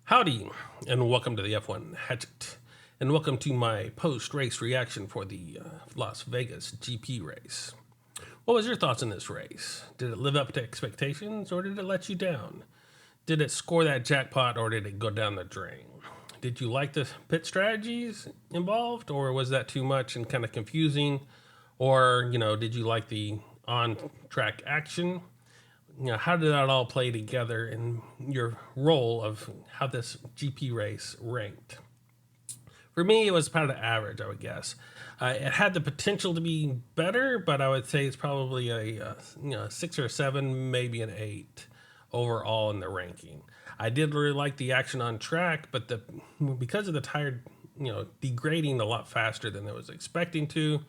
Howdy, and welcome to the F1 Hatchet, and welcome to my post-race reaction for the Las Vegas GP race. What was your thoughts on this race? Did it live up to expectations, or did it let you down? Did it score that jackpot, or did it go down the drain? Did you like the pit strategies involved, or was that too much and kind of confusing? Or, did you like the on-track action? How did that all play together in your role of how this GP race ranked? For me, it was about average, I would guess. It had the potential to be better, but I would say it's probably a 6 or 7, maybe an 8 overall in the ranking. I did really like the action on track, but because of the tire, degrading a lot faster than I was expecting to.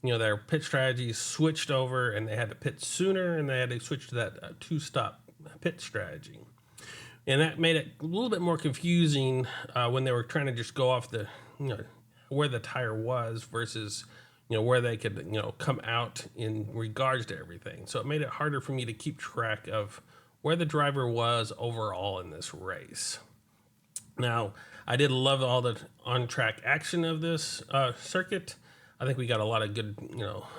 Their pit strategies switched over and they had to pit sooner and they had to switch to that two-stop pit strategy. And that made it a little bit more confusing when they were trying to just go off the, where the tire was versus, where they could, come out in regards to everything. So it made it harder for me to keep track of where the driver was overall in this race. Now, I did love all the on-track action of this circuit. I think we got a lot of good,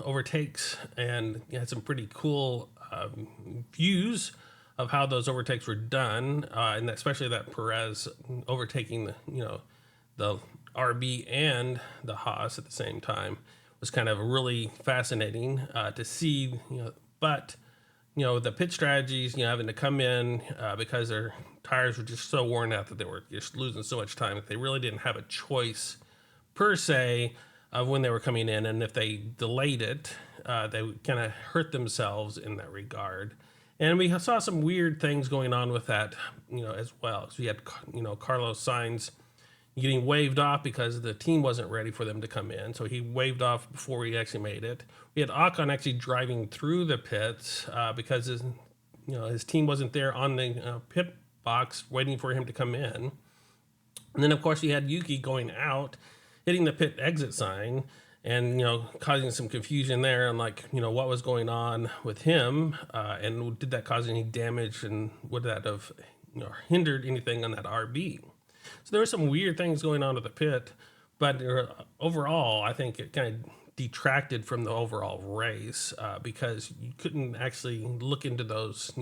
overtakes and had some pretty cool views of how those overtakes were done, and especially that Perez overtaking the RB and the Haas at the same time was kind of really fascinating to see. But the pit strategies, having to come in because their tires were just so worn out that they were just losing so much time that they really didn't have a choice per se of when they were coming in, and if they delayed it, they would kind of hurt themselves in that regard. And we saw some weird things going on with that, as well. So we had, Carlos Sainz getting waved off because the team wasn't ready for them to come in. So he waved off before he actually made it. We had Ocon actually driving through the pits because his team wasn't there on the pit box waiting for him to come in. And then of course you had Yuki going out, hitting the pit exit sign and, causing some confusion there on what was going on with him. And did that cause any damage and would that have, hindered anything on that RB? So there were some weird things going on at the pit, but overall, I think it kind of detracted from the overall race because you couldn't actually look into those,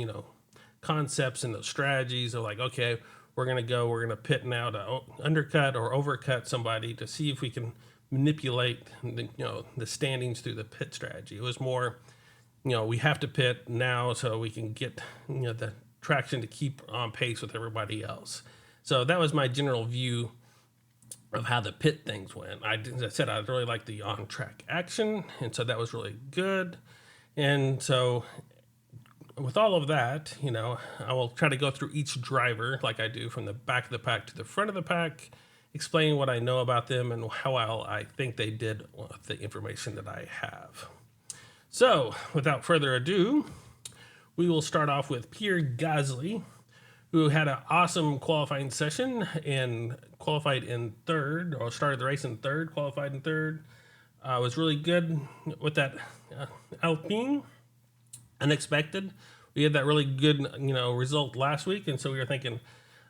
concepts and those strategies of okay, we're going to pit now to undercut or overcut somebody to see if we can manipulate the standings through the pit strategy. It was more, we have to pit now so we can get, the traction to keep on pace with everybody else. So that was my general view of how the pit things went. As I said, I really liked the on-track action, and so that was really good. And so with all of that, I will try to go through each driver like I do from the back of the pack to the front of the pack, explaining what I know about them and how well I think they did with the information that I have. So without further ado, we will start off with Pierre Gasly, who had an awesome qualifying session and qualified in third, or started the race in third, qualified in third. Was really good with that Alpine. Unexpected. We had that really good, result last week, and so we were thinking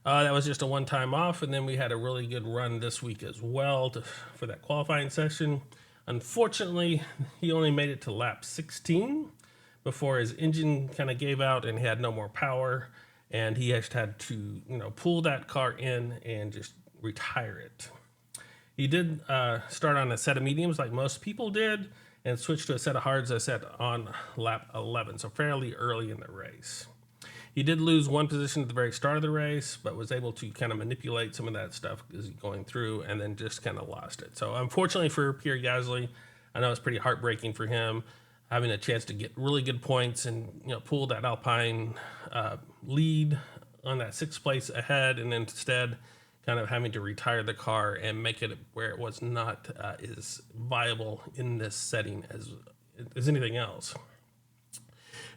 that was just a one-time off, and then we had a really good run this week as well for that qualifying session. Unfortunately, he only made it to lap 16 before his engine kind of gave out and he had no more power, and he just had to, pull that car in and just retire it. He did start on a set of mediums like most people did, and switched to a set of hards, I said, on lap 11, so fairly early in the race. He did lose one position at the very start of the race, but was able to kind of manipulate some of that stuff as he's going through, and then just kind of lost it. So unfortunately for Pierre Gasly, I know it's pretty heartbreaking for him, having a chance to get really good points and pull that Alpine lead on that 6th place ahead, and instead kind of having to retire the car and make it where it was not as viable in this setting as anything else.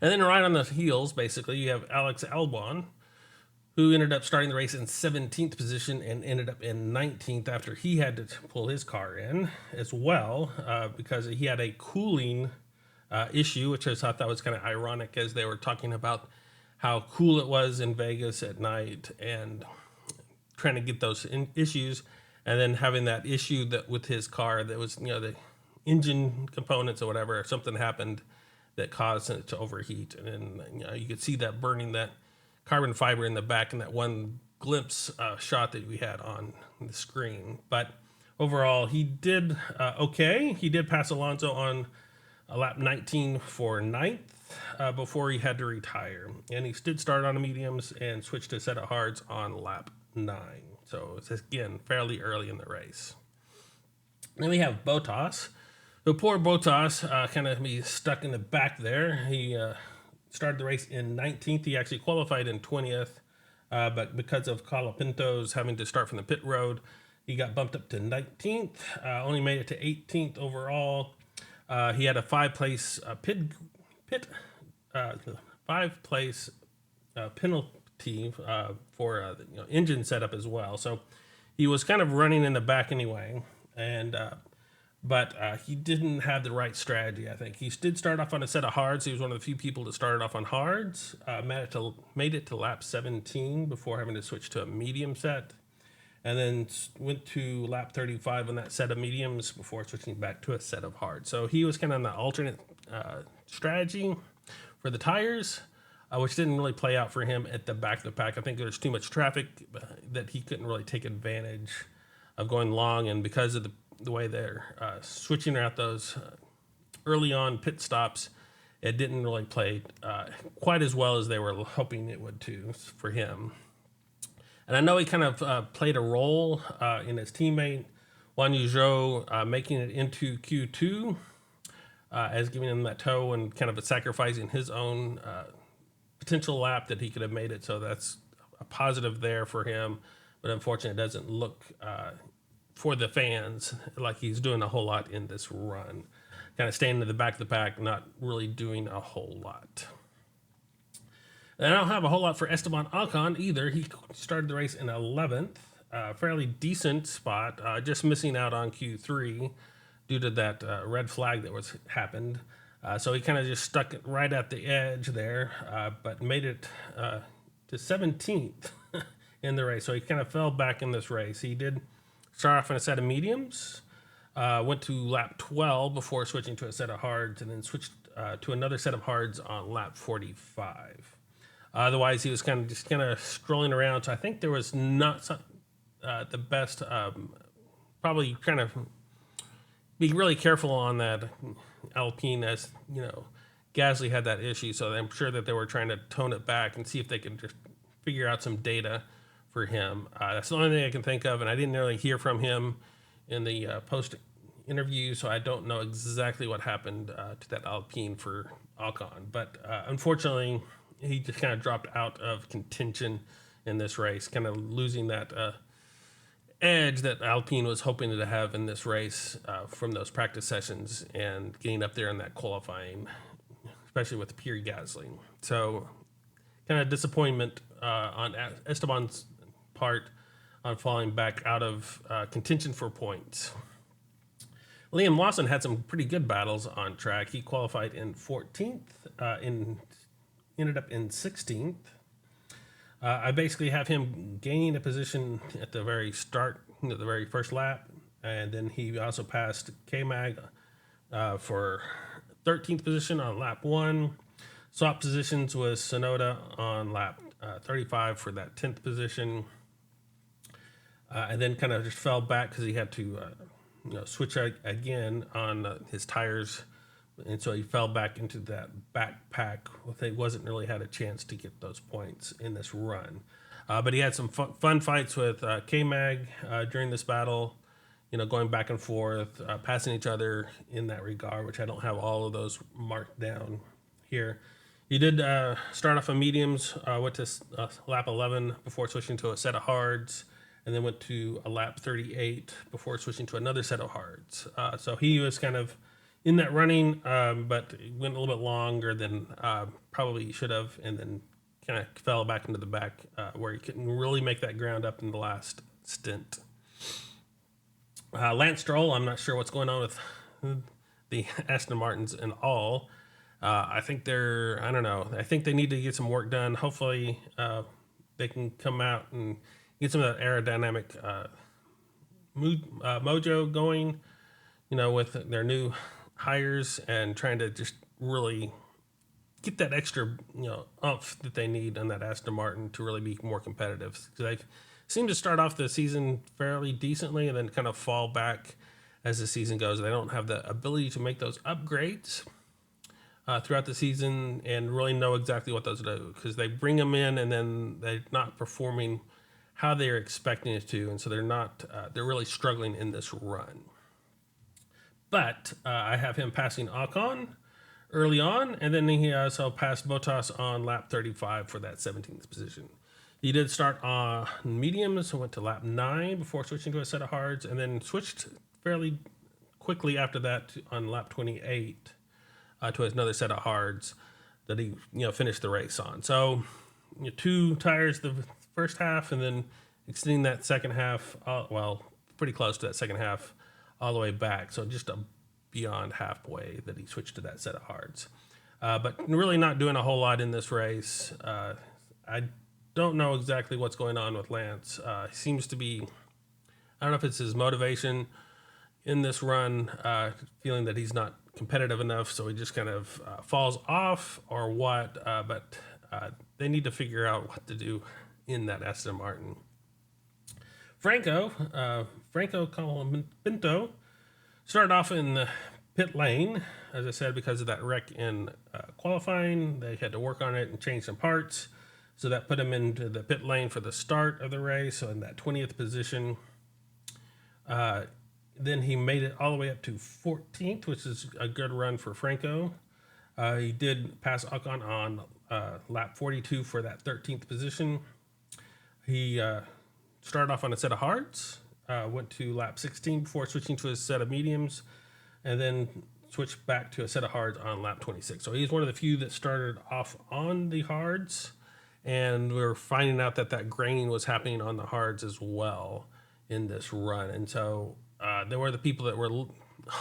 And then right on the heels, basically, you have Alex Albon, who ended up starting the race in 17th position and ended up in 19th after he had to pull his car in as well because he had a cooling issue, which I thought that was kind of ironic as they were talking about how cool it was in Vegas at night, and trying to get those issues, and then having that issue that with his car that was, the engine components or whatever, something happened that caused it to overheat. And then, you could see that burning that carbon fiber in the back in that one glimpse shot that we had on the screen. But overall, he did okay. He did pass Alonso on lap 19 for ninth before he had to retire. And he did start on the mediums and switched to a set of hards on lap 9. So it's, again, fairly early in the race. Then we have Bottas. So poor Bottas kind of be stuck in the back there. He started the race in 19th. He actually qualified in 20th, but because of Colapinto's having to start from the pit road, he got bumped up to 19th. Only made it to 18th overall. He had a five-place penalty for engine setup as well. So he was kind of running in the back anyway, and but he didn't have the right strategy. I think he did start off on a set of hards. He was one of the few people that started off on hards. Made it to lap 17 before having to switch to a medium set, and then went to lap 35 on that set of mediums before switching back to a set of hards. So he was kind of on the alternate strategy for the tires, which didn't really play out for him at the back of the pack. I think there's too much traffic that he couldn't really take advantage of going long, and because of the way they're switching out those early on pit stops, it didn't really play quite as well as they were hoping it would for him. And I know he kind of played a role in his teammate Guan Yu Zhou making it into Q2 as giving him that tow and kind of sacrificing his own potential lap that he could have made it. So that's a positive there for him. But unfortunately, it doesn't look for the fans like he's doing a whole lot in this run. Kind of staying in the back of the pack, not really doing a whole lot. And I don't have a whole lot for Esteban Ocon either. He started the race in 11th, fairly decent spot, just missing out on Q3 due to that red flag that happened. So he kind of just stuck it right at the edge there, but made it to 17th in the race. So he kind of fell back in this race. He did start off in a set of mediums, went to lap 12 before switching to a set of hards, and then switched to another set of hards on lap 45. Otherwise, he was kind of strolling around. So I think there was not the best. Probably kind of be really careful on that Alpine, as Gasly had that issue. So I'm sure that they were trying to tone it back and see if they could just figure out some data for him. That's the only thing I can think of, and I didn't really hear from him in the post interview, so I don't know exactly what happened to that Alpine for Ocon. But unfortunately, he just kind of dropped out of contention in this race, kind of losing that edge that Alpine was hoping to have in this race from those practice sessions and getting up there in that qualifying, especially with Pierre Gasly. So kind of disappointment on Esteban's part on falling back out of contention for points. Liam Lawson had some pretty good battles on track. He qualified in 14th, ended up in 16th. I basically have him gaining a position at the very start, the very first lap, and then he also passed K-Mag for 13th position on lap 1. Swap positions with Sonoda on lap 35 for that 10th position, and then kind of just fell back because he had to switch again on his tires. And so he fell back into that backpack. He wasn't really had a chance to get those points in this run. But he had some fun fights with K-Mag during this battle, going back and forth, passing each other in that regard, which I don't have all of those marked down here. He did start off on mediums, went to lap 11 before switching to a set of hards, and then went to a lap 38 before switching to another set of hards. So he was kind of in that running, but went a little bit longer than probably he should have, and then kind of fell back into the back where he couldn't really make that ground up in the last stint. Lance Stroll, I'm not sure what's going on with the Aston Martins and all. I think I don't know. I think they need to get some work done. Hopefully they can come out and get some of that aerodynamic mojo going, with their new hires and trying to just really get that extra, oomph that they need on that Aston Martin to really be more competitive. They seem to start off the season fairly decently and then kind of fall back as the season goes. They don't have the ability to make those upgrades throughout the season and really know exactly what those do, because they bring them in and then they're not performing how they're expecting it to, and so they're really struggling in this run. But I have him passing Ocon early on, and then he also passed Bottas on lap 35 for that 17th position. He did start on mediums, so went to lap 9 before switching to a set of hards, and then switched fairly quickly after that on lap 28 to another set of hards that he finished the race on. So 2 tires the first half, and then extending that second half, pretty close to that second half all the way back. So just beyond halfway that he switched to that set of hards. But really not doing a whole lot in this race. I don't know exactly what's going on with Lance. He seems to be, I don't know if it's his motivation in this run, feeling that he's not competitive enough, so he just kind of falls off or what. But they need to figure out what to do in that Aston Martin. Franco Colapinto started off in the pit lane, as I said, because of that wreck in qualifying. They had to work on it and change some parts, so that put him into the pit lane for the start of the race, so in that 20th position. Then he made it all the way up to 14th, which is a good run for Franco. He did pass Ocon on lap 42 for that 13th position. He started off on a set of hards, went to lap 16 before switching to a set of mediums, and then switched back to a set of hards on lap 26. So he's one of the few that started off on the hards, and we're finding out that graining was happening on the hards as well in this run. And so there were the people that were,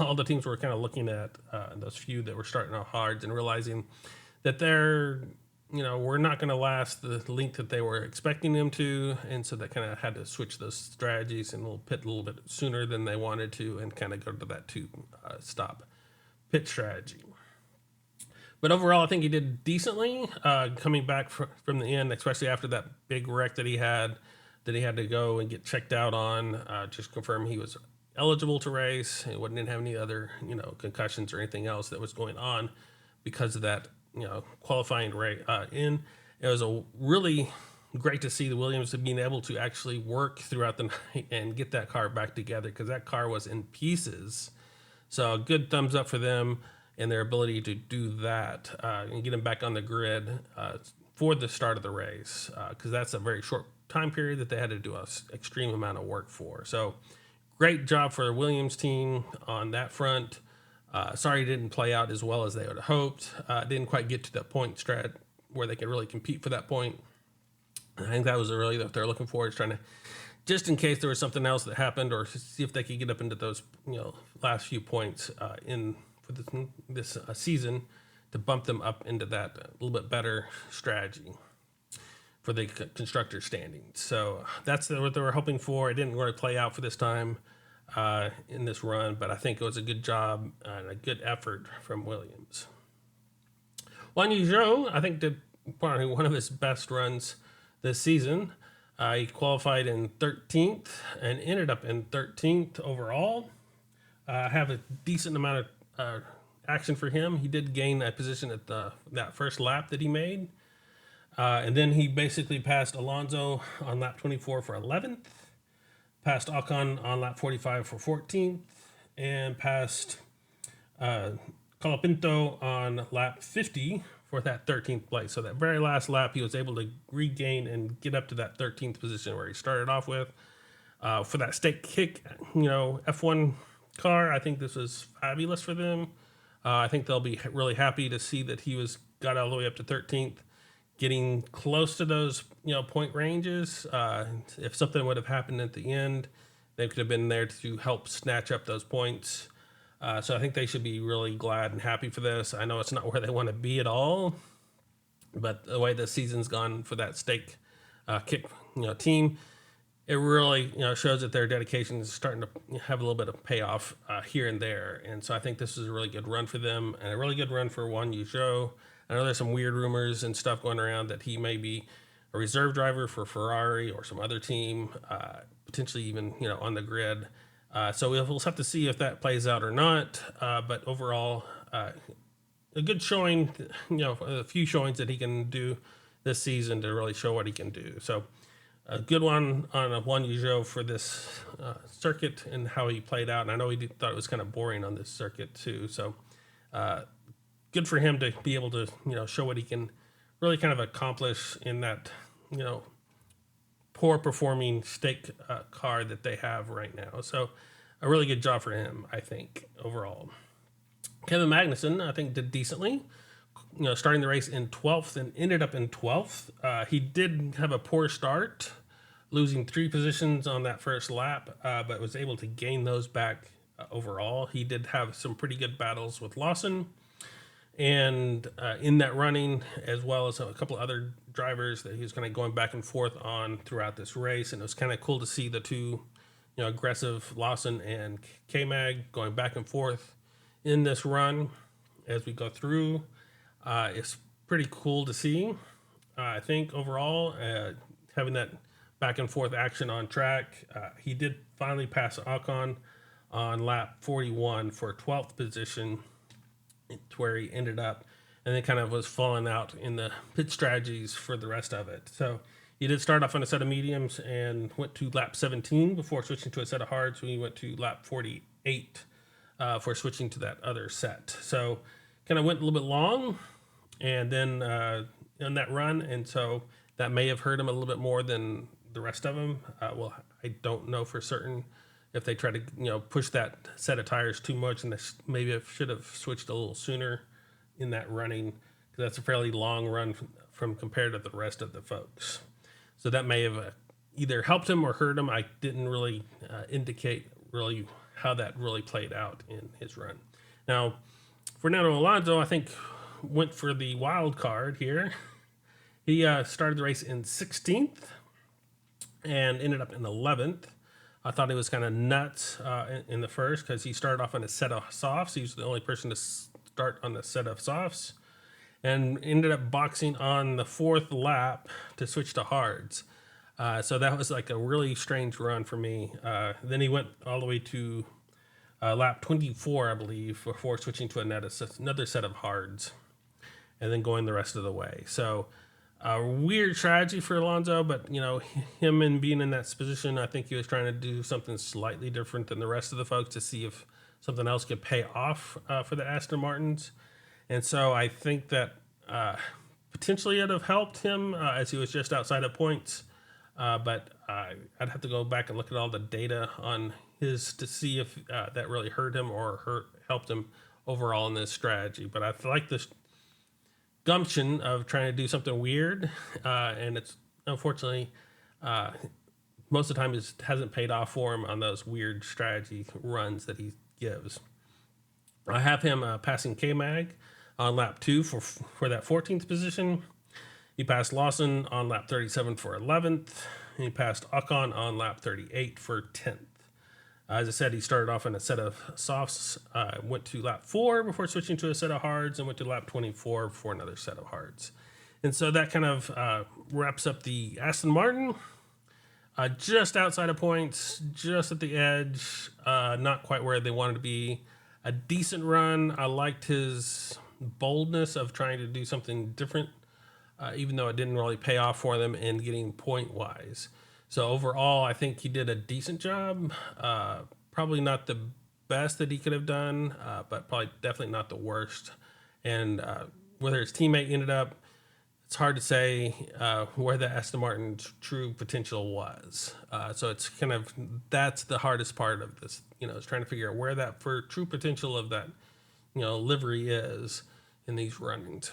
all the teams were kind of looking at those few that were starting on hards and realizing that they're, we're not going to last the length that they were expecting them to. And so they kind of had to switch those strategies and pit a little bit sooner than they wanted to and kind of go to that 2-stop pit strategy. But overall, I think he did decently coming back from the end, especially after that big wreck that he had to go and get checked out on, just confirm he was eligible to race. He didn't have any other, concussions or anything else that was going on because of that, qualifying rate in. It was a really great to see the Williams being able to actually work throughout the night and get that car back together, because that car was in pieces. So a good thumbs up for them and their ability to do that and get them back on the grid for the start of the race, because that's a very short time period that they had to do an extreme amount of work for. So great job for the Williams team on that front. Sorry it didn't play out as well as they would have hoped. Didn't quite get to the point strat where they could really compete for that point. I think that was really what they're looking for, is trying to, just in case there was something else that happened, or see if they could get up into those last few points for this season, to bump them up into that a little bit better strategy for the constructor standings. So that's what they were hoping for. It didn't really play out for this time in this run, but I think it was a good job and a good effort from Williams. Juan Zhou, I think, did probably one of his best runs this season. He qualified in 13th and ended up in 13th overall. Have a decent amount of action for him. He did gain a position at that first lap that he made. And then he basically passed Alonso on lap 24 for 11th, passed Ocon on lap 45 for 14th, and passed Colapinto on lap 50 for that 13th place. So that very last lap, he was able to regain and get up to that 13th position where he started off with. For that stake kick, F1 car, I think this was fabulous for them. I think they'll be really happy to see that he got all the way up to 13th, getting close to those, point ranges. If something would have happened at the end, they could have been there to help snatch up those points. So I think they should be really glad and happy for this. I know it's not where they want to be at all, but the way the season's gone for that stake kick, team, it really shows that their dedication is starting to have a little bit of payoff here and there. And so I think this is a really good run for them and a really good run for Jon Carpenter. I know there's some weird rumors and stuff going around that he may be a reserve driver for Ferrari or some other team, potentially even on the grid. So we'll have to see if that plays out or not. But overall, a good showing, a few showings that he can do this season to really show what he can do. So a good one on a Jon Carpenter for this circuit and how he played out. And I know he thought it was kind of boring on this circuit too. So good for him to be able to, show what he can really kind of accomplish in that, poor performing stake car that they have right now. So a really good job for him, I think, overall. Kevin Magnussen, I think, did decently, starting the race in 12th and ended up in 12th. He did have a poor start, losing 3 positions on that first lap, but was able to gain those back overall. He did have some pretty good battles with Lawson and in that running, as well as a couple of other drivers that he was kind of going back and forth on throughout this race. And it was kind of cool to see the two, aggressive Lawson and K-Mag going back and forth in this run as we go through. It's pretty cool to see. I think overall, having that back and forth action on track, he did finally pass Ocon on lap 41 for 12th position, to where he ended up, and then kind of was falling out in the pit strategies for the rest of it. So he did start off on a set of mediums and went to lap 17 before switching to a set of hards when he went to lap 48 for switching to that other set. So kind of went a little bit long and then in that run, and so that may have hurt him a little bit more than the rest of them. Well, I don't know for certain if they try to push that set of tires too much, and they maybe should have switched a little sooner in that running, because that's a fairly long run from compared to the rest of the folks. So that may have either helped him or hurt him. I didn't really indicate really how that really played out in his run. Now, Fernando Alonso, I think, went for the wild card here. He started the race in 16th and ended up in 11th. I thought he was kind of nuts in the first, because he started off on a set of softs. He was the only person to start on the set of softs, and ended up boxing on the 4th lap to switch to hards. So that was like a really strange run for me. Then he went all the way to lap 24, I believe, before switching to another set of hards, and then going the rest of the way. So a weird strategy for Alonso, but him and being in that position, I think he was trying to do something slightly different than the rest of the folks to see if something else could pay off for the Aston Martins. And so I think that potentially it'd have helped him as he was just outside of points. But I'd have to go back and look at all the data on his to see if that really hurt him or helped him overall in this strategy. But I like this gumption of trying to do something weird, and it's unfortunately most of the time it hasn't paid off for him on those weird strategy runs that he gives. I have him passing K-Mag on lap 2 for that 14th position. He passed Lawson on lap 37 for 11th, and he passed Ocon on lap 38 for 10th. As I said, he started off in a set of softs, went to lap 4 before switching to a set of hards, and went to lap 24 for another set of hards. And so that kind of wraps up the Aston Martin. Just outside of points, just at the edge, not quite where they wanted to be. A decent run. I liked his boldness of trying to do something different, even though it didn't really pay off for them in getting point-wise. So overall, I think he did a decent job. Probably not the best that he could have done, but probably definitely not the worst. And whether his teammate ended up, it's hard to say where the Aston Martin's true potential was. So it's kind of, that's the hardest part of this, is trying to figure out where that true potential of that, livery is in these runnings.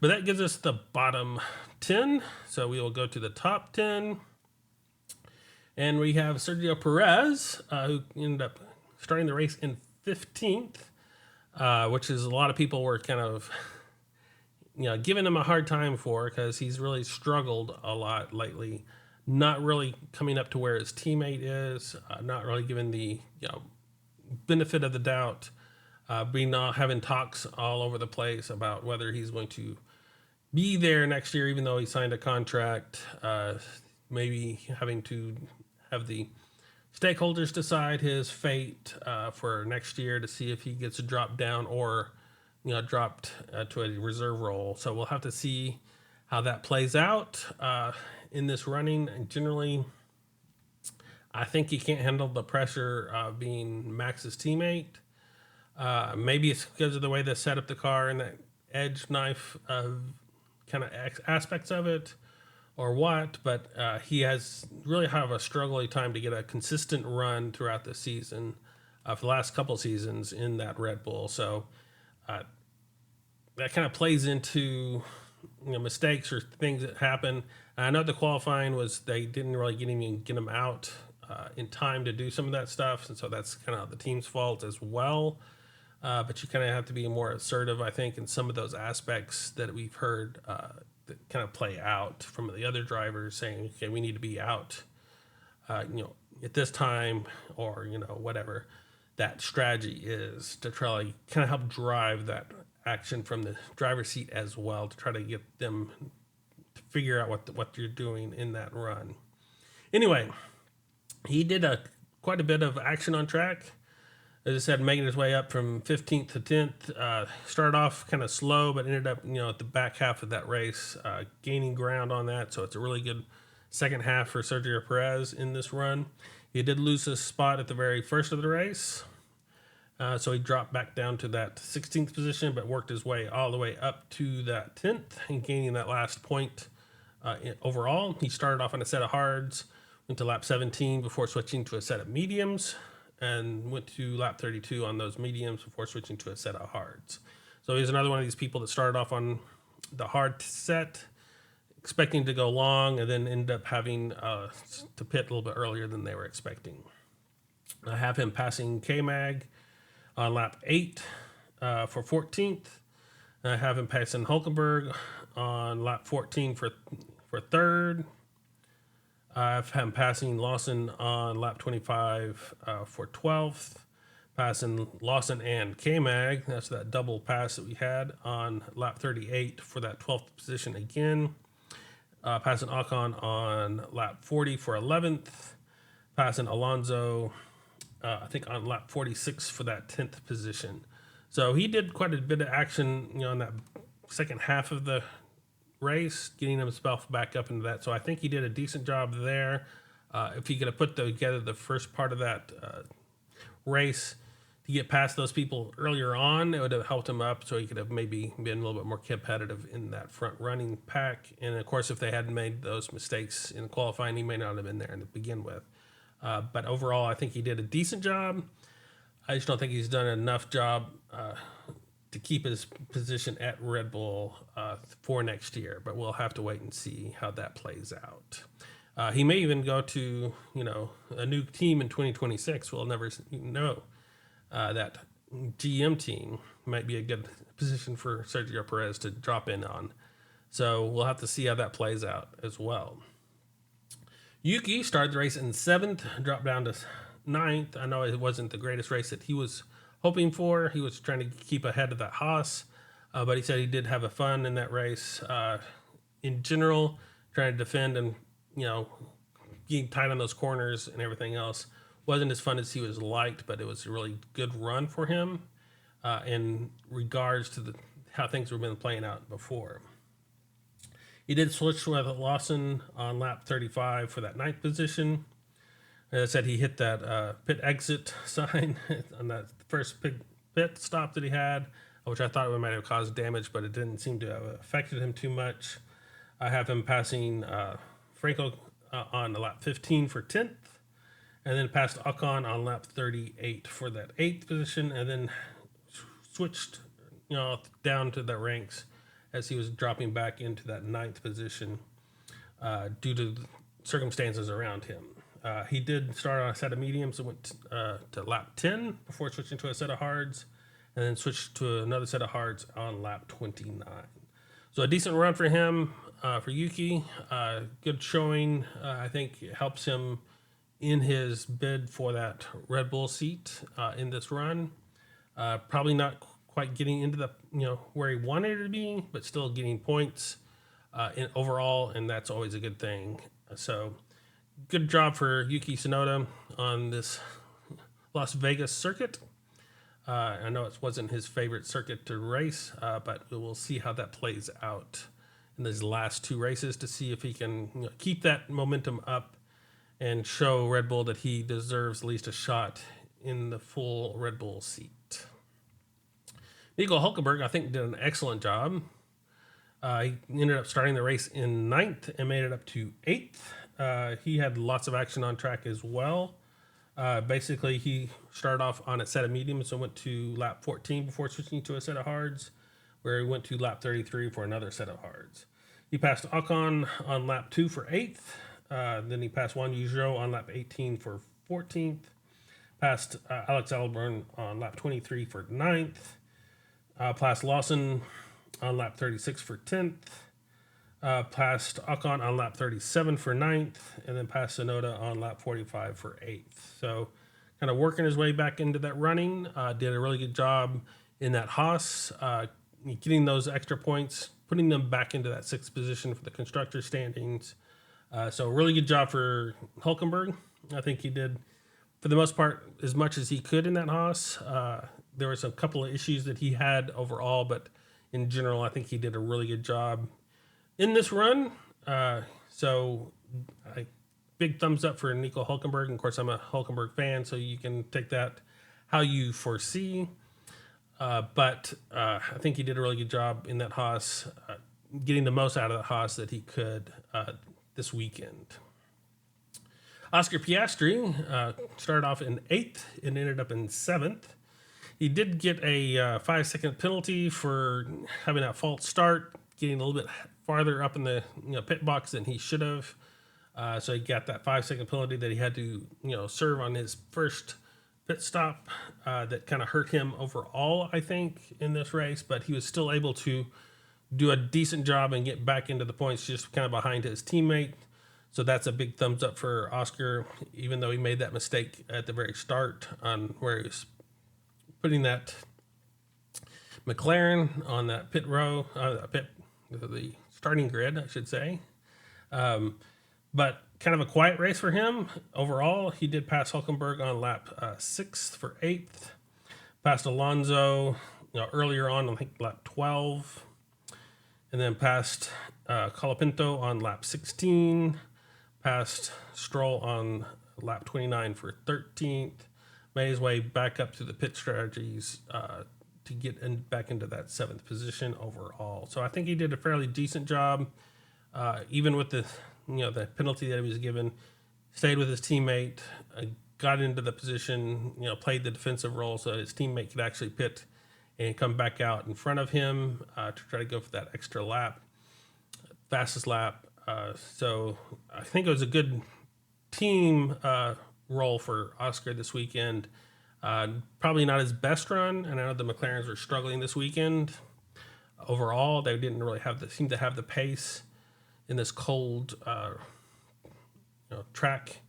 But that gives us the bottom 10. So we will go to the top 10. And we have Sergio Perez, who ended up starting the race in 15th, which is a lot of people were kind of, giving him a hard time for, because he's really struggled a lot lately, not really coming up to where his teammate is, not really giving the benefit of the doubt, having talks all over the place about whether he's going to be there next year, even though he signed a contract. Maybe having to have the stakeholders decide his fate for next year to see if he gets dropped down or dropped to a reserve role. So we'll have to see how that plays out in this running. And generally, I think he can't handle the pressure of being Max's teammate. Maybe it's because of the way they set up the car and that edge knife kind of aspects of it, or what, but he has really have a struggling time to get a consistent run throughout the season, for the last couple seasons in that Red Bull. So that kind of plays into mistakes or things that happen. I know the qualifying was they didn't really get him out in time to do some of that stuff, and so that's kind of the team's fault as well. But you kind of have to be more assertive, I think, in some of those aspects that we've heard that kind of play out from the other drivers saying, okay, we need to be out, at this time, or, whatever that strategy is to try to kind of help drive that action from the driver's seat as well, to try to get them to figure out what you're doing in that run. Anyway, he did quite a bit of action on track. As I said, making his way up from 15th to 10th. Started off kind of slow, but ended up, at the back half of that race, gaining ground on that. So it's a really good second half for Sergio Perez in this run. He did lose his spot at the very first of the race. So he dropped back down to that 16th position, but worked his way all the way up to that 10th and gaining that last point overall. He started off on a set of hards, went to lap 17 before switching to a set of mediums, and went to lap 32 on those mediums before switching to a set of hards. So he's another one of these people that started off on the hard set, expecting to go long, and then ended up having to pit a little bit earlier than they were expecting. I have him passing K-Mag on lap 8 for 14th. I have him passing Hulkenberg on lap 14 for 3rd. I've had him passing Lawson on lap 25 for 12th, passing Lawson and K-Mag, that's that double pass that we had, on lap 38 for that 12th position again, passing Ocon on lap 40 for 11th, passing Alonso, I think on lap 46 for that 10th position. So he did quite a bit of action, in that second half of the race, getting himself back up into that. So I think he did a decent job there. If he could have put together the first part of that race to get past those people earlier on, it would have helped him up, so he could have maybe been a little bit more competitive in that front running pack. And of course, if they hadn't made those mistakes in qualifying, he may not have been there to begin with. But overall, I think he did a decent job. I just don't think he's done enough job to keep his position at Red Bull for next year, but we'll have to wait and see how that plays out. He may even go to, a new team in 2026. We'll never know. That GM team might be a good position for Sergio Perez to drop in on. So we'll have to see how that plays out as well. Yuki started the race in 7th, dropped down to 9th. I know it wasn't the greatest race that he was hoping for. He was trying to keep ahead of that Haas, but he said he did have a fun in that race. In general, trying to defend and, being tight on those corners and everything else wasn't as fun as he was liked, but it was a really good run for him in regards to how things were been playing out before. He did switch with Lawson on lap 35 for that 9th position. As I said, he hit that pit exit sign on that first pit stop that he had, which I thought it might have caused damage, but it didn't seem to have affected him too much. I have him passing Franco on lap 15 for 10th, and then passed Ocon on lap 38 for that 8th position, and then switched down to the ranks as he was dropping back into that 9th position due to circumstances around him. He did start on a set of mediums and went to lap 10 before switching to a set of hards, and then switched to another set of hards on lap 29. So a decent run for him. for Yuki. Good showing. I think it helps him in his bid for that Red Bull seat in this run. Probably not quite getting into the where he wanted it to be, but still getting points in overall, and that's always a good thing. So good job for Yuki Tsunoda on this Las Vegas circuit. I know it wasn't his favorite circuit to race, but we'll see how that plays out in these last two races to see if he can keep that momentum up and show Red Bull that he deserves at least a shot in the full Red Bull seat. Nico Hulkenberg, I think, did an excellent job. He ended up starting the race in 9th and made it up to 8th. He had lots of action on track as well. Basically, he started off on a set of mediums and went to lap 14 before switching to a set of hards, where he went to lap 33 for another set of hards. He passed Ocon on lap 2 for 8th. Then he passed Juan Yuzhou on lap 18 for 14th. Passed Alex Albon on lap 23 for 9th. Passed Lawson on lap 36 for 10th. Passed Ocon on lap 37 for 9th, and then passed Tsunoda on lap 45 for 8th. So kind of working his way back into that running. Did a really good job in that Haas, getting those extra points, putting them back into that 6th position for the constructor standings. So really good job for Hulkenberg. I think he did, for the most part, as much as he could in that Haas. There was a couple of issues that he had overall, but in general, I think he did a really good job in this run. So big thumbs up for Nico Hulkenberg. And of course, I'm a Hulkenberg fan, so you can take that how you foresee. But I think he did a really good job in that Haas, getting the most out of the Haas that he could this weekend. Oscar Piastri started off in 8th and ended up in 7th. He did get a 5-second penalty for having that false start, getting a little bit farther up in the pit box than he should have. So he got that 5-second penalty that he had to serve on his first pit stop. That kind of hurt him overall, I think, in this race. But he was still able to do a decent job and get back into the points, just kind of behind his teammate. So that's a big thumbs up for Oscar, even though he made that mistake at the very start on where he was putting that McLaren on that pit row, the starting grid, I should say. But kind of a quiet race for him overall. He did pass Hulkenberg on lap 6th for 8th. Passed Alonso earlier on, I think lap 12. And then passed Colapinto on lap 16. Passed Stroll on lap 29 for 13th. Made his way back up to the pit strategies to get back into that 7th position overall. So I think he did a fairly decent job, even with the the penalty that he was given. Stayed with his teammate, got into the position, played the defensive role so his teammate could actually pit and come back out in front of him to try to go for that extra lap, fastest lap. So I think it was a good team role for Oscar this weekend. Probably not his best run, and I know the McLarens were struggling this weekend. Overall, they didn't really seem to have the pace in this cold track.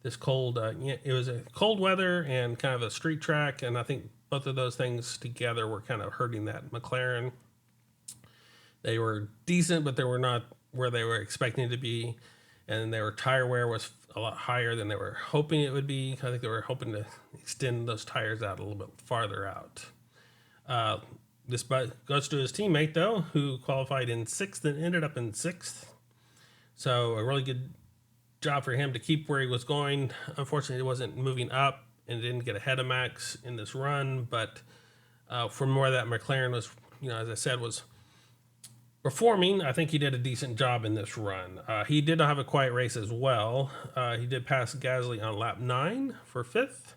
This cold, it was a cold weather and kind of a street track, and I think both of those things together were kind of hurting that McLaren. They were decent, but they were not where they were expecting to be, and their tire wear was a lot higher than they were hoping it would be. I think they were hoping to extend those tires out a little bit farther out. This goes to his teammate, though, who qualified in 6th and ended up in 6th. So a really good job for him to keep where he was going. Unfortunately, he wasn't moving up and didn't get ahead of Max in this run. But from where that McLaren was, as I said, was performing, I think he did a decent job in this run. He did have a quiet race as well. He did pass Gasly on lap 9 for 5th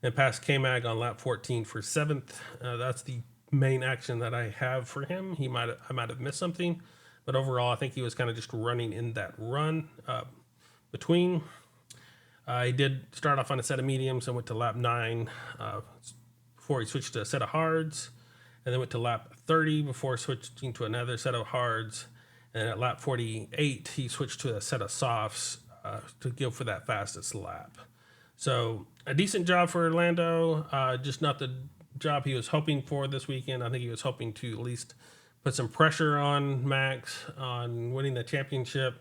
and passed K-Mag on lap 14 for 7th. That's the main action that I have for him. I might have missed something, but overall, I think he was kind of just running in that run between. He did start off on a set of mediums and went to lap 9 before he switched to a set of hards, and then went to lap 30 before switching to another set of hards, And at lap 48, he switched to a set of softs to go for that fastest lap. So a decent job for Lando, just not the job he was hoping for this weekend. I think he was hoping to at least put some pressure on Max on winning the championship,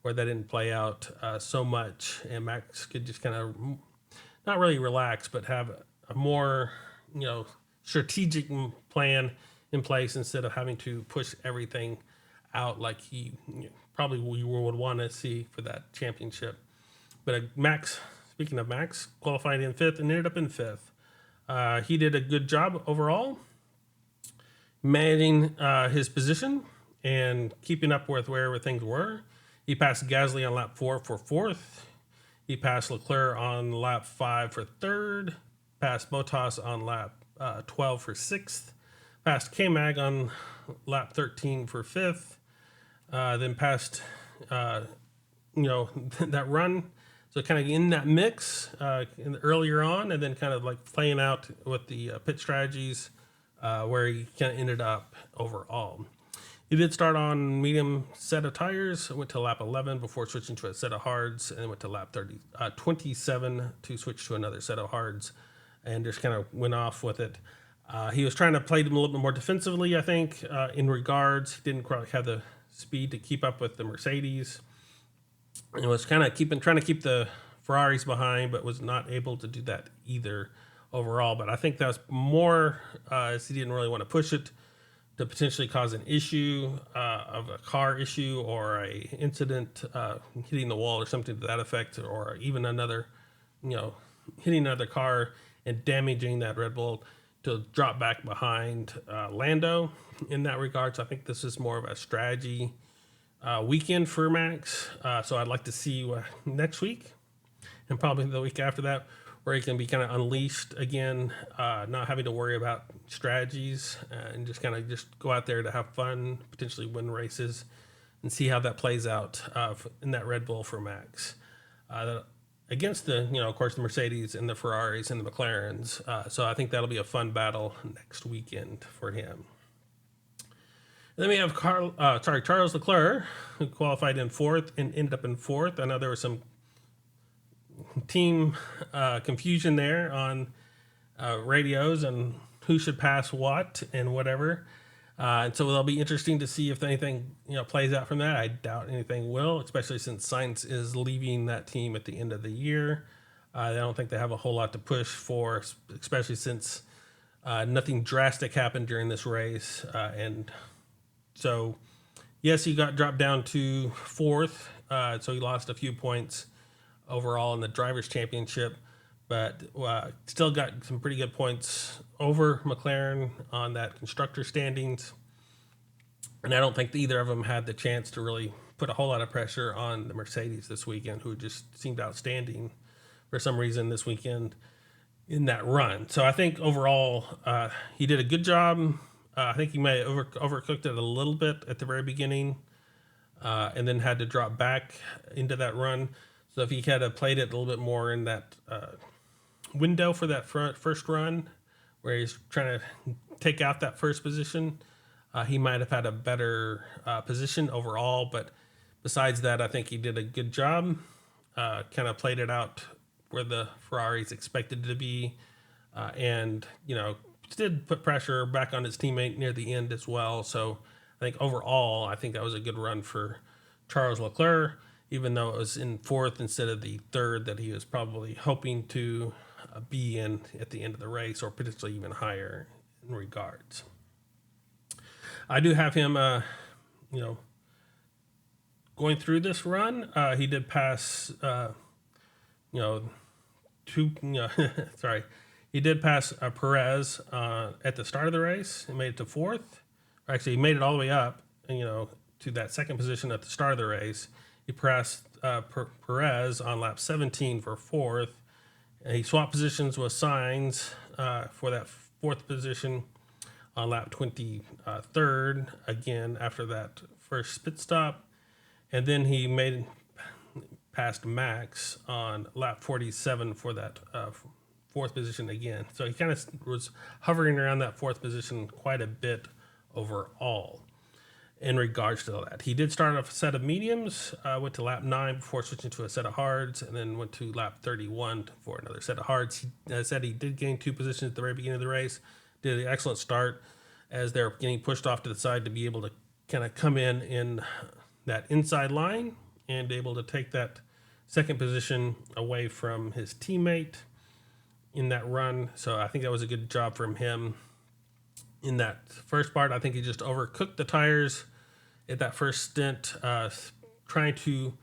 where that didn't play out so much, and Max could just kind of not really relax, but have a more strategic plan in place instead of having to push everything out like he probably we would want to see for that championship. But Max, speaking of Max, qualified in 5th and ended up in 5th. He did a good job overall, managing his position and keeping up with wherever things were. He passed Gasly on lap 4 for 4th. He passed Leclerc on lap 5 for 3rd. Passed Bottas on lap 12 for 6th. Passed K-Mag on lap 13 for 5th. Then passed, that run. So kind of in that mix earlier on, and then kind of like playing out with the pit strategies where he kind of ended up overall. He did start on medium set of tires, went to lap 11 before switching to a set of hards, and then went to lap 27 to switch to another set of hards, and just kind of went off with it. He was trying to play them a little bit more defensively, I think, in regards. He didn't quite have the speed to keep up with the Mercedes. And was kind of trying to keep the Ferraris behind, but was not able to do that either overall. But I think that was more as he didn't really want to push it to potentially cause an issue of a car issue or a incident hitting the wall or something to that effect, or even another, hitting another car and damaging that Red Bull to drop back behind Lando in that regard. So I think this is more of a strategy weekend for Max. So I'd like to see next week and probably the week after that, where he can be kind of unleashed again, not having to worry about strategies and just kind of just go out there to have fun, potentially win races, and see how that plays out in that Red Bull for Max. Against the, of course, the Mercedes and the Ferraris and the McLarens. So I think that'll be a fun battle next weekend for him. And then we have Charles Leclerc, who qualified in 4th and ended up in 4th. I know there was some team confusion there on radios and who should pass what and whatever. And so it'll be interesting to see if anything plays out from that. I doubt anything will, especially since Sainz is leaving that team at the end of the year. I don't think they have a whole lot to push for, especially since nothing drastic happened during this race. And so, yes, he got dropped down to 4th, so he lost a few points overall in the Drivers' Championship, but still got some pretty good points over McLaren on that constructor standings. And I don't think either of them had the chance to really put a whole lot of pressure on the Mercedes this weekend, who just seemed outstanding for some reason this weekend in that run. So I think overall he did a good job. I think he may have overcooked it a little bit at the very beginning and then had to drop back into that run. So if he had played it a little bit more in that window for that first run, where he's trying to take out that first position, he might have had a better position overall. But besides that, I think he did a good job. Kind of played it out where the Ferraris expected to be, and did put pressure back on his teammate near the end as well. So I think overall, I think that was a good run for Charles Leclerc, even though it was in 4th instead of the 3rd that he was probably hoping to be in at the end of the race, or potentially even higher in regards. I do have him, going through this run. He did pass, he did pass Perez at the start of the race. He made it to 4th. Actually, he made it all the way up, to that second position at the start of the race. He passed Perez on lap 17 for 4th. And he swapped positions with Sainz for that 4th position on lap 23rd, again after that first pit stop. And then he past Max on lap 47 for that 4th position again. So he kind of was hovering around that 4th position quite a bit overall. in regards to that. He did start off a set of mediums, went to lap 9 before switching to a set of hards, and then went to lap 31 for another set of hards. He said he did gain 2 positions at the very beginning of the race, did an excellent start as they're getting pushed off to the side to be able to kind of come in that inside line and be able to take that second position away from his teammate in that run. So I think that was a good job from him. In that first part, I think he just overcooked the tires at that first stint, trying to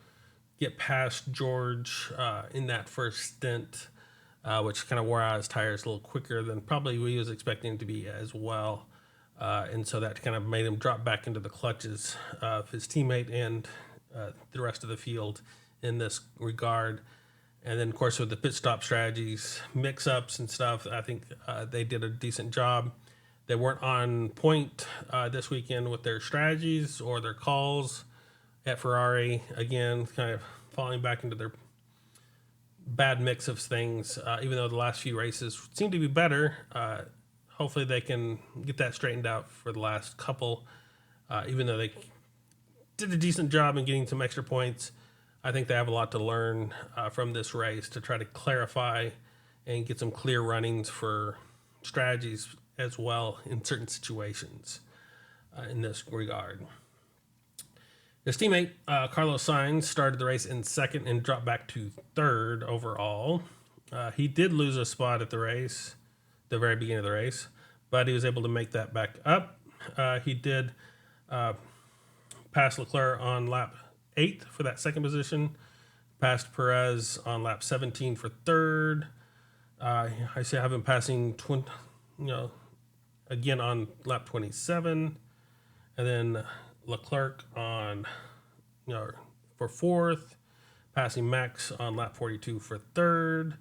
get past George in that first stint, which kind of wore out his tires a little quicker than probably he was expecting to be as well. And so that kind of made him drop back into the clutches of his teammate and the rest of the field in this regard. And then, of course, with the pit stop strategies, mix-ups and stuff, I think they did a decent job. They weren't on point this weekend with their strategies or their calls at Ferrari. Again, kind of falling back into their bad mix of things, even though the last few races seem to be better. Hopefully they can get that straightened out for the last couple, even though they did a decent job in getting some extra points. I think they have a lot to learn from this race to try to clarify and get some clear runnings for strategies as well in certain situations in this regard. His teammate, Carlos Sainz, started the race in second and dropped back to third overall. He did lose a spot at the race, the very beginning of the race, but he was able to make that back up. He did pass Leclerc on lap 8 for that second position, passed Perez on lap 17 for third. I have him passing again on lap 27, and then Leclerc on for fourth, passing Max on lap 42 for third.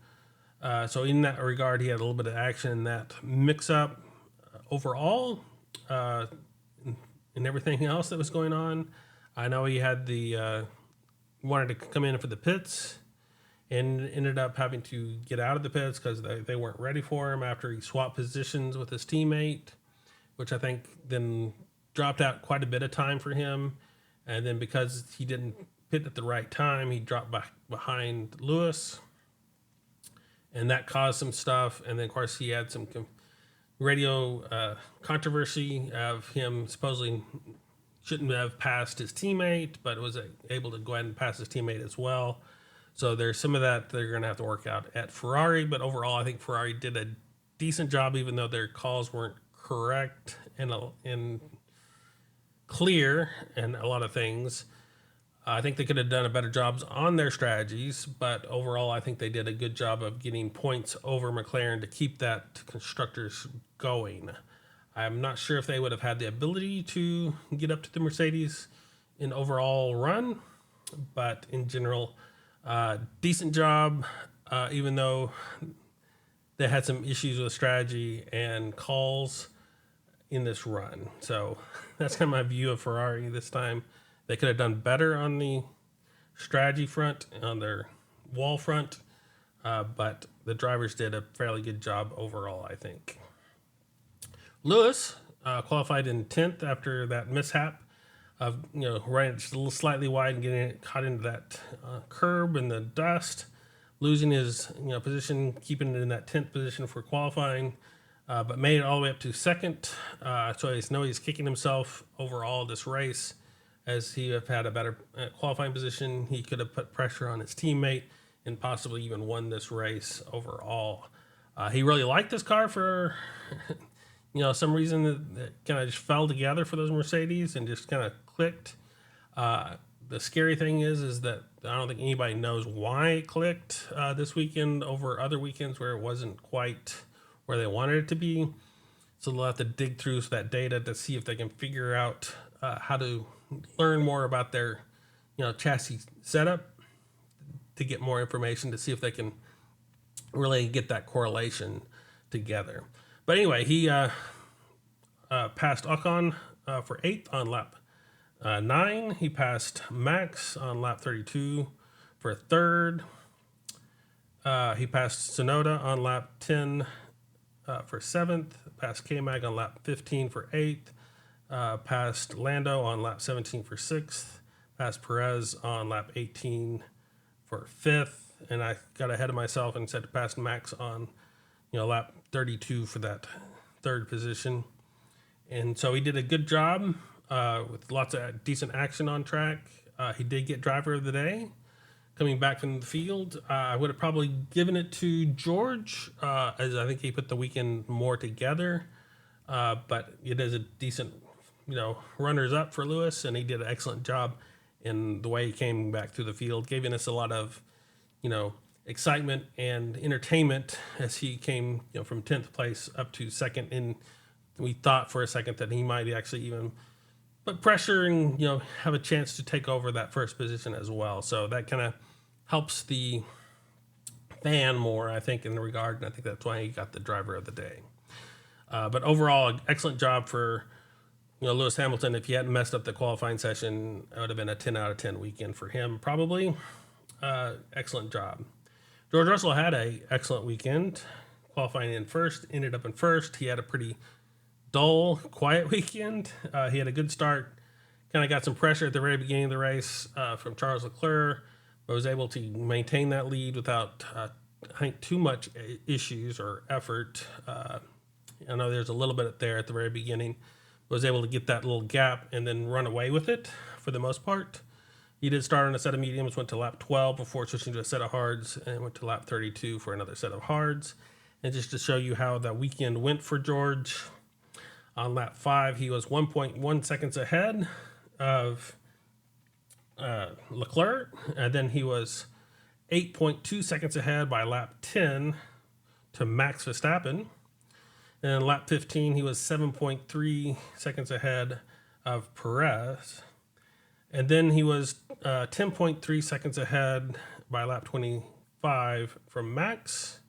So in that regard, he had a little bit of action in that mix-up. Overall, and everything else that was going on, I know he had wanted to come in for the pits and ended up having to get out of the pits because they weren't ready for him after he swapped positions with his teammate, which I think then dropped out quite a bit of time for him. And then because he didn't pit at the right time, he dropped back behind Lewis, and that caused some stuff. And then, of course, he had some radio controversy of him supposedly shouldn't have passed his teammate, but was able to go ahead and pass his teammate as well. So there's some of that they're going to have to work out at Ferrari. But overall, I think Ferrari did a decent job, even though their calls weren't correct and clear and a lot of things. I think they could have done a better job on their strategies, but overall, I think they did a good job of getting points over McLaren to keep that constructors going. I'm not sure if they would have had the ability to get up to the Mercedes in overall run, but in general, decent job, even though they had some issues with strategy and calls in this run. So that's kind of my view of Ferrari this time. They could have done better on the strategy front, on their wall front, but the drivers did a fairly good job overall, I think. Lewis qualified in 10th after that mishap of running just a little slightly wide and getting caught into that curb and the dust, losing his position, keeping it in that 10th position for qualifying, but made it all the way up to second. So he's kicking himself overall this race, as he have had a better qualifying position. He could have put pressure on his teammate and possibly even won this race overall. He really liked this car for some reason that kind of just fell together for those Mercedes and just kind of clicked. The scary thing is that I don't think anybody knows why it clicked this weekend over other weekends where it wasn't quite where they wanted it to be. So they'll have to dig through that data to see if they can figure out how to learn more about their chassis setup to get more information to see if they can really get that correlation together. But anyway, he passed Ocon for 8th on lap 9. He passed Max on lap 32 for 3rd. He passed Tsunoda on lap 10 for 7th. Passed K-Mag on lap 15 for 8th. passed Lando on lap 17 for 6th, passed Perez on lap 18 for 5th, and I got ahead of myself and said to pass Max on, lap 32 for that 3rd position. And so he did a good job with lots of decent action on track. He did get driver of the day coming back from the field. I would have probably given it to George, as I think he put the weekend more together. But it is a decent, runners up for Lewis, and he did an excellent job in the way he came back through the field, giving us a lot of, excitement and entertainment as he came, from 10th place up to 2nd. And we thought for a second that he might actually even put pressure and, have a chance to take over that 1st position as well. So that kind of helps the fan more, I think, in the regard. And I think that's why he got the driver of the day. But overall, an excellent job for, Lewis Hamilton. If he hadn't messed up the qualifying session, it would have been a 10 out of 10 weekend for him, probably. Excellent job. George Russell had an excellent weekend, qualifying in 1st, ended up in 1st. He had a pretty dull, quiet weekend. He had a good start, kind of got some pressure at the very beginning of the race from Charles Leclerc, but was able to maintain that lead without, I think, too much issues or effort. I know there's a little bit there at the very beginning, but was able to get that little gap and then run away with it for the most part. He did start on a set of mediums, went to lap 12 before switching to a set of hards, and went to lap 32 for another set of hards. And just to show you how that weekend went for George, on lap 5, he was 1.1 seconds ahead of Leclerc, and then he was 8.2 seconds ahead by lap 10 to Max Verstappen. And lap 15, he was 7.3 seconds ahead of Perez. And then he was 10.3 seconds ahead by lap 25 from Max.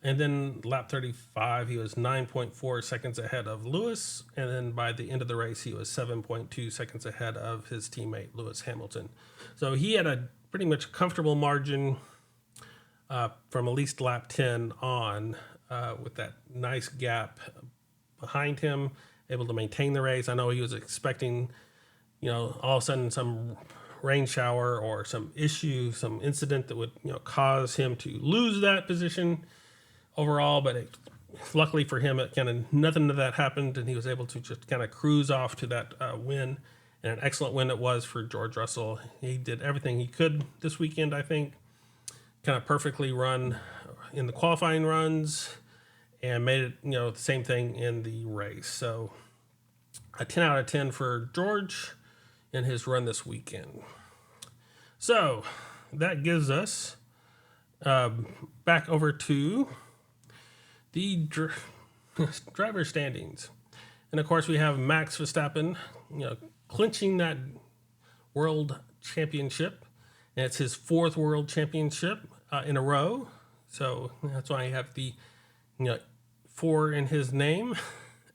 And then lap 35, he was 9.4 seconds ahead of Lewis. And then by the end of the race, he was 7.2 seconds ahead of his teammate, Lewis Hamilton. So he had a pretty much comfortable margin from at least lap 10 on, with that nice gap behind him, able to maintain the race. I know he was expecting, all of a sudden some rain shower or some issue, some incident that would, cause him to lose that position overall. But luckily for him, nothing of that happened, and he was able to just kind of cruise off to that win. And an excellent win it was for George Russell. He did everything he could this weekend, I think. Kind of perfectly run in the qualifying runs and made it, the same thing in the race. So a 10 out of 10 for George in his run this weekend. So that gives us back over to the driver standings. And of course, we have Max Verstappen, clinching that world championship. And it's his 4th world championship in a row. So that's why I have the 4 in his name.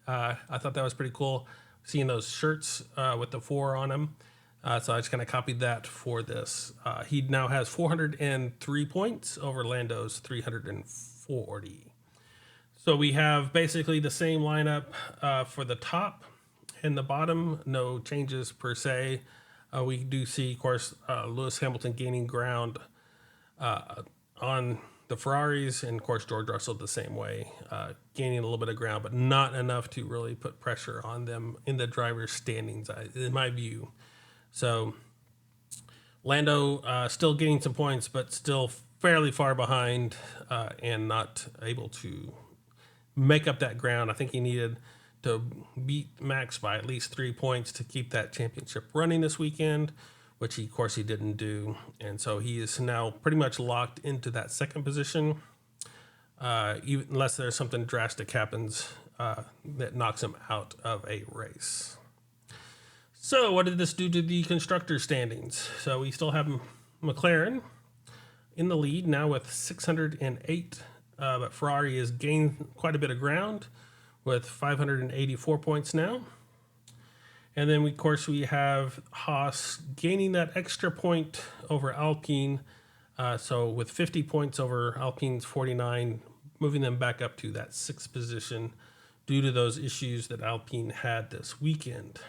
I thought that was pretty cool, seeing those shirts with the 4 on them. So I just kind of copied that for this. He now has 403 points over Lando's 340. So we have basically the same lineup for the top and the bottom. No changes per se. We do see, of course, Lewis Hamilton gaining ground on the Ferraris, and of course George Russell the same way, gaining a little bit of ground, but not enough to really put pressure on them in the driver's standings, in my view. So Lando still gaining some points, but still fairly far behind, and not able to make up that ground. I think he needed to beat Max by at least 3 points to keep that championship running this weekend, which of course he didn't do. And so he is now pretty much locked into that 2nd position, even unless there's something drastic happens that knocks him out of a race. So what did this do to the constructor standings? So we still have McLaren in the lead now with 608, but Ferrari has gained quite a bit of ground with 584 points now. And then, of course, we have Haas gaining that extra point over Alpine. So with 50 points over Alpine's 49, moving them back up to that 6th position due to those issues that Alpine had this weekend.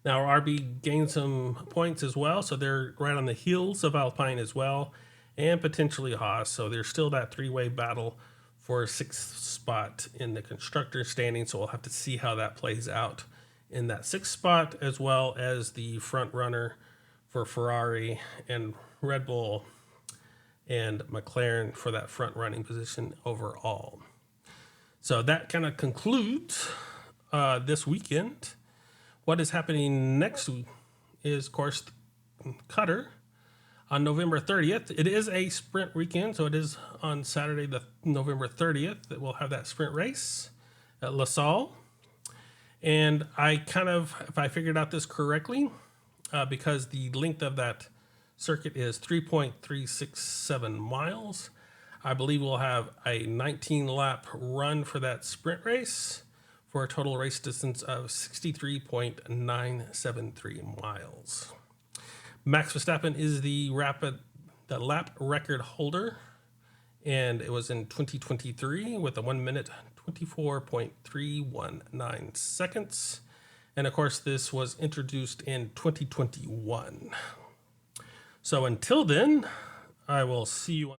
Now, RB gained some points as well, so they're right on the heels of Alpine as well, and potentially Haas. So there's still that three-way battle for a sixth spot in the constructor standing. So we'll have to see how that plays out in that sixth spot, as well as the front runner for Ferrari and Red Bull and McLaren for that front running position overall. So that kind of concludes this weekend. What is happening next week is, of course, Qatar on November 30th. It is a sprint weekend, so it is on Saturday, the November 30th, that we'll have that sprint race at La Salle. And if I figured out this correctly, because the length of that circuit is 3.367 miles, I believe we'll have a 19-lap run for that sprint race, for a total race distance of 63.973 miles. Max Verstappen is the lap record holder, and it was in 2023 with a 1 minute 24.319 seconds. And of course, this was introduced in 2021. So until then, I will see you.